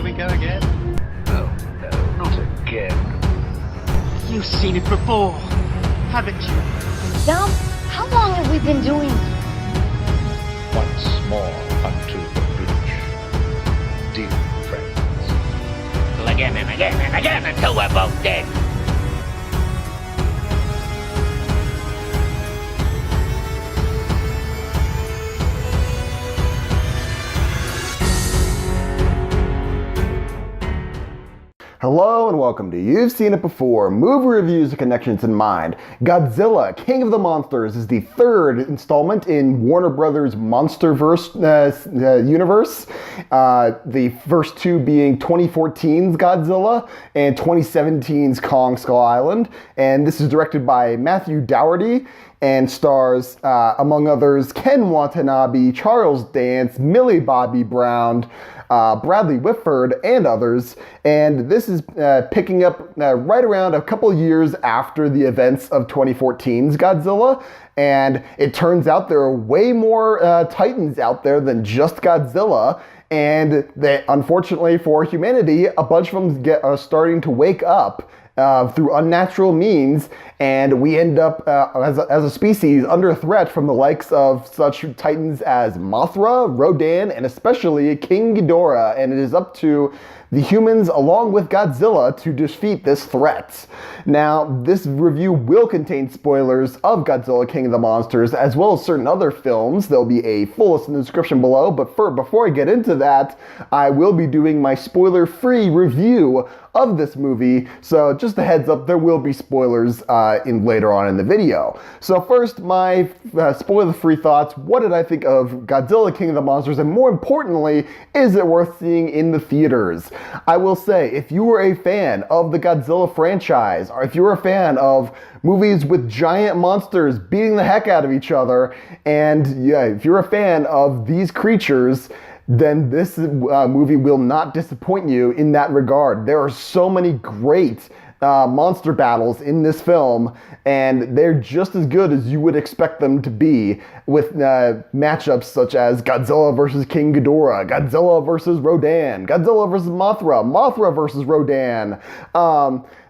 we go again? Oh, no, not again. You've seen it before, haven't you? Dom, how long have we been doing this? Once more unto the bridge, dear friends. Again and again and again until we're both dead. Hello and welcome to You've Seen It Before, movie reviews and connections in mind. Godzilla, King of the Monsters is the third installment in Warner Brothers Monsterverse universe. The first two being 2014's Godzilla and 2017's Kong Skull Island. And this is directed by Matthew Dougherty and stars, among others, Ken Watanabe, Charles Dance, Millie Bobby Brown, Bradley Whitford, and others. And this is picking up right around a couple years after the events of 2014's Godzilla. And it turns out there are way more Titans out there than just Godzilla. And they, unfortunately for humanity, a bunch of them are starting to wake up through unnatural means, and we end up as a species under threat from the likes of such titans as Mothra, Rodan, and especially King Ghidorah, and it is up to the humans along with Godzilla to defeat this threat. Now, this review will contain spoilers of Godzilla King of the Monsters as well as certain other films. There'll be a full list in the description below, but before I get into that, I will be doing my spoiler-free review of this movie, so just a heads up, there will be spoilers later on in the video. So first, my spoiler-free thoughts. What did I think of Godzilla King of the Monsters, and more importantly, is it worth seeing in the theaters? I will say, if you were a fan of the Godzilla franchise, or if you were a fan of movies with giant monsters beating the heck out of each other, and yeah, if you're a fan of these creatures, then this movie will not disappoint you in that regard. There are so many great monster battles in this film, and they're just as good as you would expect them to be, with matchups such as Godzilla versus King Ghidorah, Godzilla versus Rodan, Godzilla versus Mothra, Mothra versus Rodan.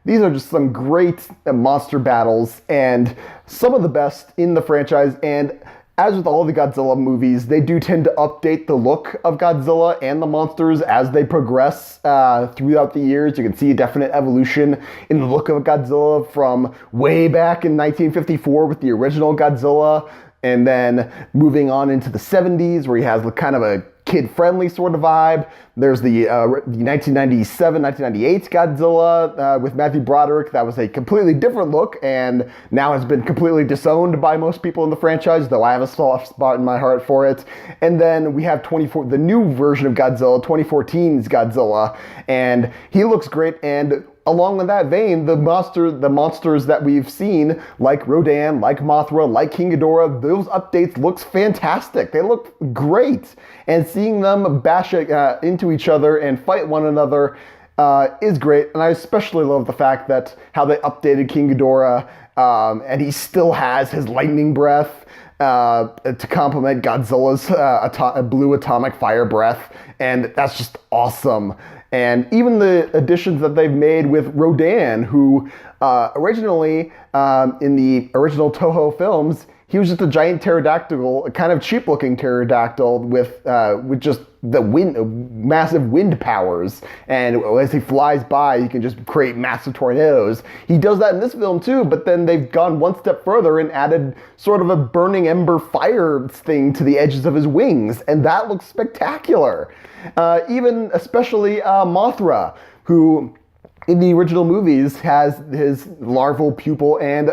These are just some great monster battles, and some of the best in the franchise. And as with all the Godzilla movies, they do tend to update the look of Godzilla and the monsters as they progress throughout the years. You can see a definite evolution in the look of Godzilla from way back in 1954 with the original Godzilla, and then moving on into the 70s where he has kind of a kid-friendly sort of vibe. There's the 1997, 1998 Godzilla with Matthew Broderick. That was a completely different look and now has been completely disowned by most people in the franchise, though I have a soft spot in my heart for it. And then we have the new version of Godzilla, 2014's Godzilla, and he looks great. And along with that vein, the monsters that we've seen, like Rodan, like Mothra, like King Ghidorah, those updates looks fantastic. They look great. And seeing them bash into each other and fight one another is great. And I especially love the fact that how they updated King Ghidorah, and he still has his lightning breath to complement Godzilla's blue atomic fire breath. And that's just awesome. And even the additions that they've made with Rodan, who originally, in the original Toho films, he was just a giant pterodactyl, a kind of cheap-looking pterodactyl with just the massive wind powers. And as he flies by, he can just create massive tornadoes. He does that in this film too, but then they've gone one step further and added sort of a burning ember fire thing to the edges of his wings, and that looks spectacular. Especially Mothra, who in the original movies has his larval pupil and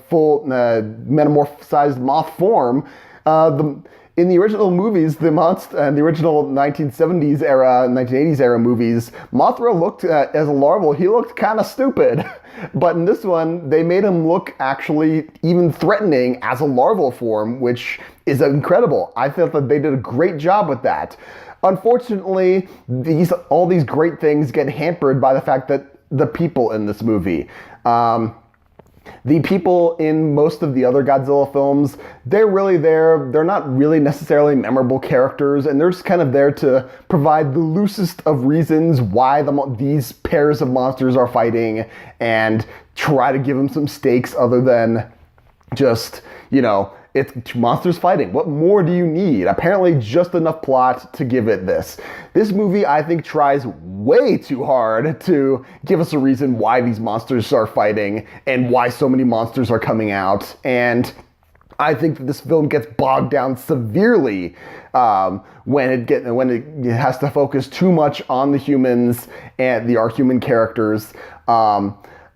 full metamorphosized moth form. In the original movies, the original 1970s era, 1980s era movies, Mothra looked, as a larval, he looked kind of stupid. But in this one, they made him look actually even threatening as a larval form, which is incredible. I thought that they did a great job with that. Unfortunately, all these great things get hampered by the fact that the people in this movie. The people in most of the other Godzilla films, they're really there. They're not really necessarily memorable characters, and they're just kind of there to provide the loosest of reasons why these pairs of monsters are fighting and try to give them some stakes other than just, it's two monsters fighting. What more do you need? Apparently just enough plot to give it this. This movie, I think, tries way too hard to give us a reason why these monsters are fighting and why so many monsters are coming out. And I think that this film gets bogged down severely when it has to focus too much on the humans and our human characters.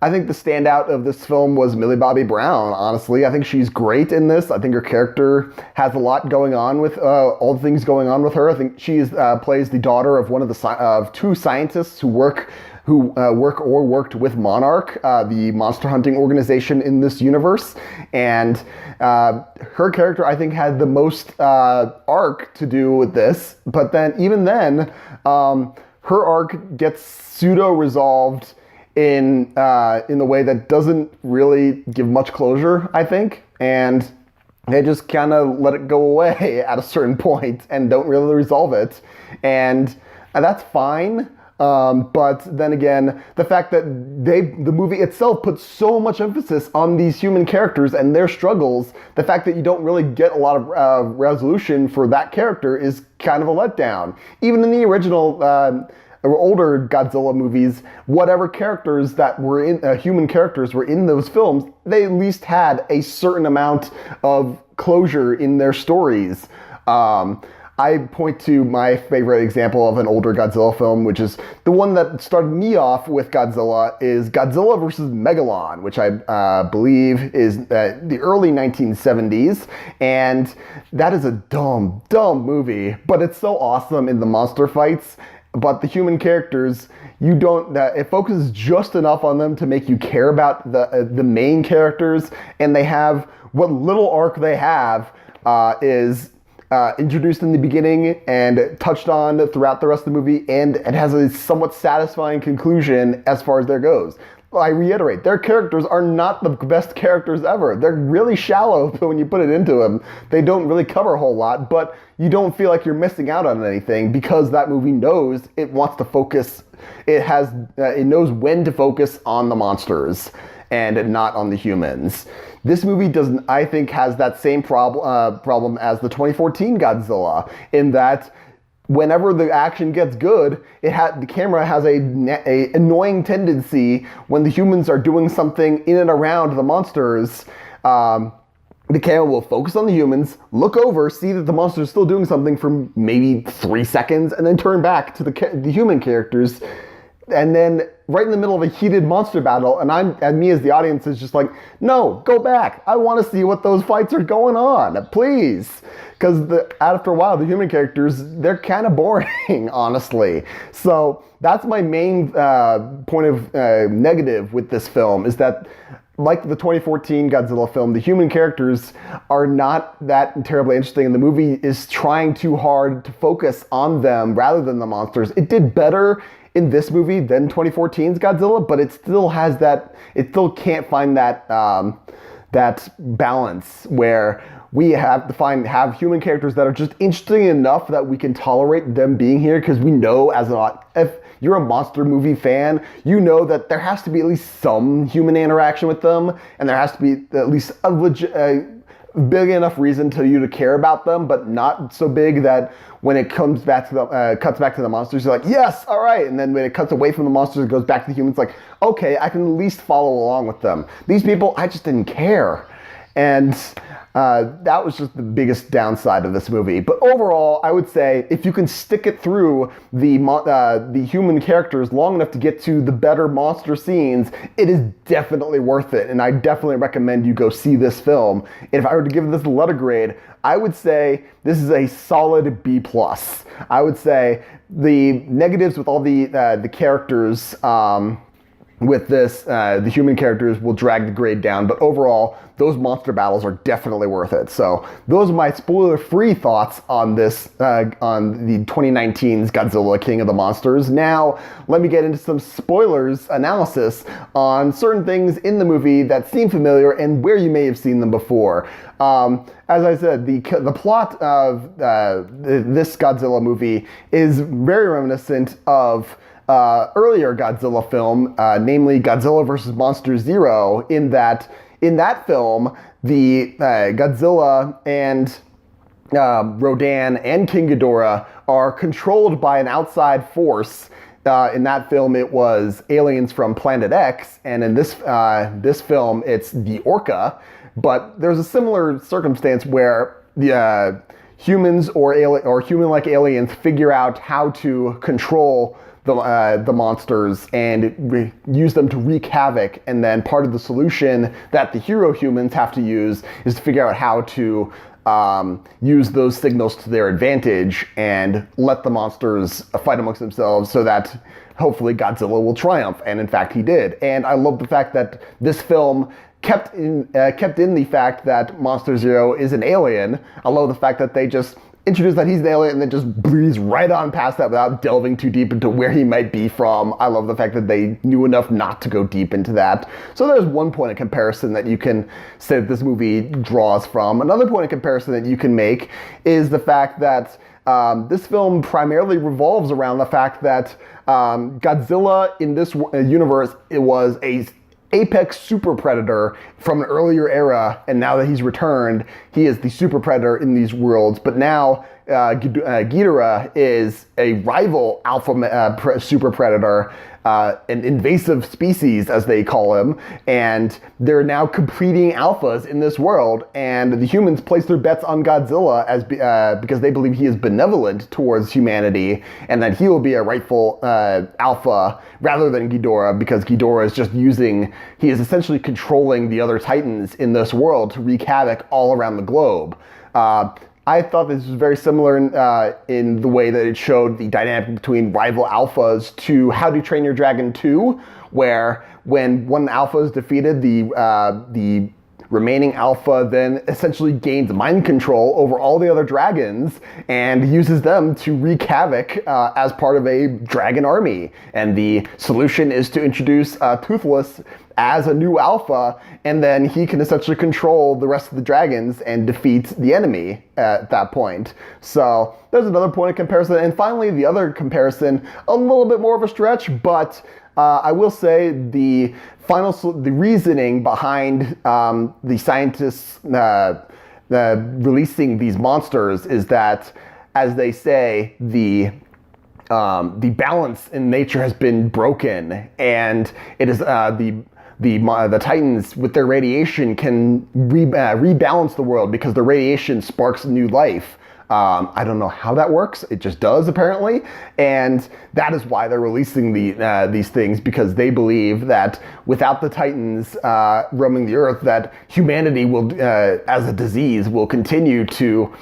I think the standout of this film was Millie Bobby Brown, honestly. I think she's great in this. I think her character has a lot going on with all the things going on with her. I think she plays the daughter of one of two scientists who work or worked with Monarch, the monster hunting organization in this universe. And her character, I think, had the most arc to do with this. But then, even then, her arc gets pseudo-resolved in the way that doesn't really give much closure, I think, and they just kind of let it go away at a certain point and don't really resolve it, and that's fine. But then again, the fact that the movie itself puts so much emphasis on these human characters and their struggles, the fact that you don't really get a lot of resolution for that character is kind of a letdown. Even in the original older Godzilla movies, whatever characters that were in human characters were in those films, they at least had a certain amount of closure in their stories. I point to my favorite example of an older Godzilla film, which is the one that started me off with Godzilla, is Godzilla vs. Megalon, which I believe is the early 1970s. And that is a dumb movie, but it's so awesome in the monster fights. But the human characters, it focuses just enough on them to make you care about the main characters, and they have, what little arc they have is introduced in the beginning and touched on throughout the rest of the movie, and it has a somewhat satisfying conclusion as far as there goes. I reiterate, their characters are not the best characters ever. They're really shallow when you put it into them. They don't really cover a whole lot, but you don't feel like you're missing out on anything because that movie knows it wants to focus. It knows when to focus on the monsters and not on the humans. This movie doesn't, I think, has that same problem as the 2014 Godzilla, in that whenever the action gets good, the camera has a annoying tendency when the humans are doing something in and around the monsters. The camera will focus on the humans, look over, see that the monster is still doing something for maybe 3 seconds, and then turn back to the human characters. And then right in the middle of a heated monster battle, and me as the audience is just like, no, go back. I want to see what those fights are going on, please. Because after a while, the human characters, they're kind of boring, honestly. So that's my main point of negative with this film, is that, like the 2014 Godzilla film, the human characters are not that terribly interesting, and the movie is trying too hard to focus on them rather than the monsters. It did better in this movie than 2014's Godzilla, but it still has that, it still can't find that balance where we have to have human characters that are just interesting enough that we can tolerate them being here, because we know if you're a monster movie fan, you know that there has to be at least some human interaction with them, and there has to be at least a big enough reason to you to care about them, but not so big that when it comes back to cuts back to the monsters, you're like, yes, all right. And then when it cuts away from the monsters, it goes back to the humans, like, okay, I can at least follow along with them. These people, I just didn't care. And that was just the biggest downside of this movie. But overall, I would say if you can stick it through the human characters long enough to get to the better monster scenes, it is definitely worth it. And I definitely recommend you go see this film. And if I were to give this a letter grade, I would say this is a solid B+. I would say the negatives with all the characters, with this, the human characters will drag the grade down, but overall, those monster battles are definitely worth it. So those are my spoiler-free thoughts on this, on the 2019's Godzilla King of the Monsters. Now, let me get into some spoilers analysis on certain things in the movie that seem familiar and where you may have seen them before. As I said, the plot of this Godzilla movie is very reminiscent of earlier Godzilla film, namely Godzilla vs. Monster Zero, in that film, the Godzilla and Rodan and King Ghidorah are controlled by an outside force. In that film, it was aliens from Planet X, and in this film, it's the Orca. But there's a similar circumstance where the humans or human-like aliens figure out how to control the monsters and use them to wreak havoc, and then part of the solution that the hero humans have to use is to figure out how to use those signals to their advantage and let the monsters fight amongst themselves so that hopefully Godzilla will triumph. And in fact, he did. And I love the fact that this film kept in the fact that Monster Zero is an alien. I love the fact that they just introduce that he's an alien and then just breeze right on past that without delving too deep into where he might be from. I love the fact that they knew enough not to go deep into that. So there's one point of comparison that you can say that this movie draws from. Another point of comparison that you can make is the fact that this film primarily revolves around the fact that Godzilla in this universe, it was a apex super predator from an earlier era, and now that he's returned, he is the super predator in these worlds. But now Ghidorah is a rival alpha super predator, an invasive species as they call him, and they're now competing alphas in this world, and the humans place their bets on Godzilla as because they believe he is benevolent towards humanity and that he will be a rightful alpha rather than Ghidorah, because Ghidorah is just he is essentially controlling the other titans in this world to wreak havoc all around the globe. I thought this was very similar in the way that it showed the dynamic between rival alphas to How to Train Your Dragon 2, where when one alpha is defeated, the remaining alpha then essentially gains mind control over all the other dragons and uses them to wreak havoc as part of a dragon army. And the solution is to introduce Toothless as a new alpha, and then he can essentially control the rest of the dragons and defeat the enemy at that point. So there's another point of comparison. And finally, the other comparison, a little bit more of a stretch, but I will say the reasoning behind the scientists releasing these monsters is that, as they say, the balance in nature has been broken, and it is the Titans with their radiation can rebalance the world because the radiation sparks new life. I don't know how that works. It just does, apparently. And that is why they're releasing these things, because they believe that without the Titans roaming the Earth, that humanity will, as a disease, will continue to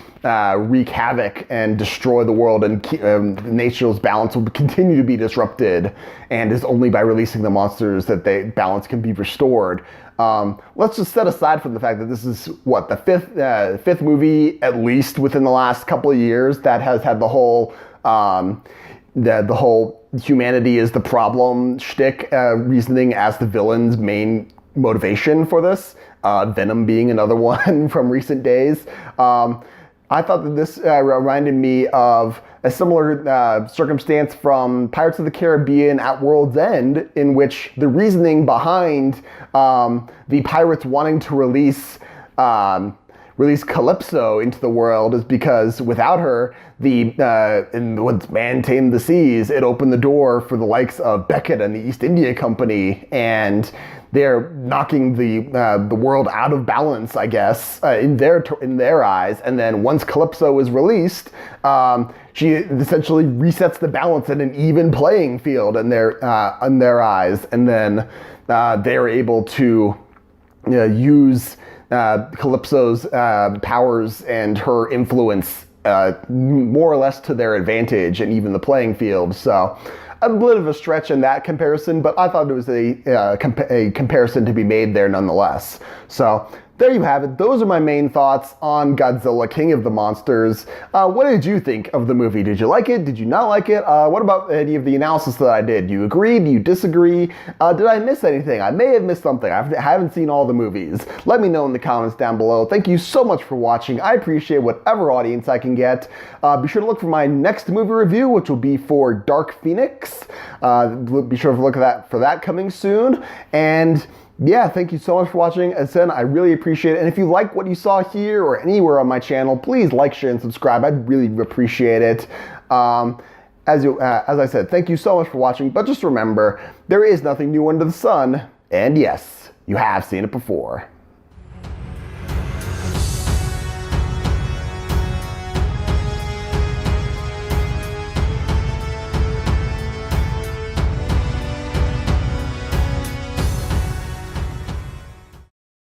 wreak havoc and destroy the world, and nature's balance will continue to be disrupted. And it's only by releasing the monsters that the balance can be restored. Let's just set aside from the fact that this is the fifth movie, at least within the last couple of years, that has had the whole humanity is the problem shtick reasoning as the villain's main motivation for this. Venom being another one from recent days. I thought that this reminded me of a similar circumstance from Pirates of the Caribbean at World's End, in which the reasoning behind the pirates wanting to release Calypso into the world is because without her, once man tamed the seas, it opened the door for the likes of Beckett and the East India Company, and they're knocking the world out of balance, I guess, in their eyes. And then once Calypso is released, she essentially resets the balance at an even playing field in their eyes. And then they're able to use Calypso's powers and her influence more or less to their advantage and even the playing field. So a bit of a stretch in that comparison, but I thought it was a comparison to be made there nonetheless. So there you have it. Those are my main thoughts on Godzilla, King of the Monsters. What did you think of the movie? Did you like it? Did you not like it? What about any of the analysis that I did? Do you agree? Do you disagree? Did I miss anything? I may have missed something. I haven't seen all the movies. Let me know in the comments down below. Thank you so much for watching. I appreciate whatever audience I can get. Be sure to look for my next movie review, which will be for Dark Phoenix. Be sure to look for that coming soon. And yeah, thank you so much for watching. As I said, I really appreciate it. And if you like what you saw here or anywhere on my channel, please like, share, and subscribe. I'd really appreciate it. As I said, thank you so much for watching. But just remember, there is nothing new under the sun. And yes, you have seen it before.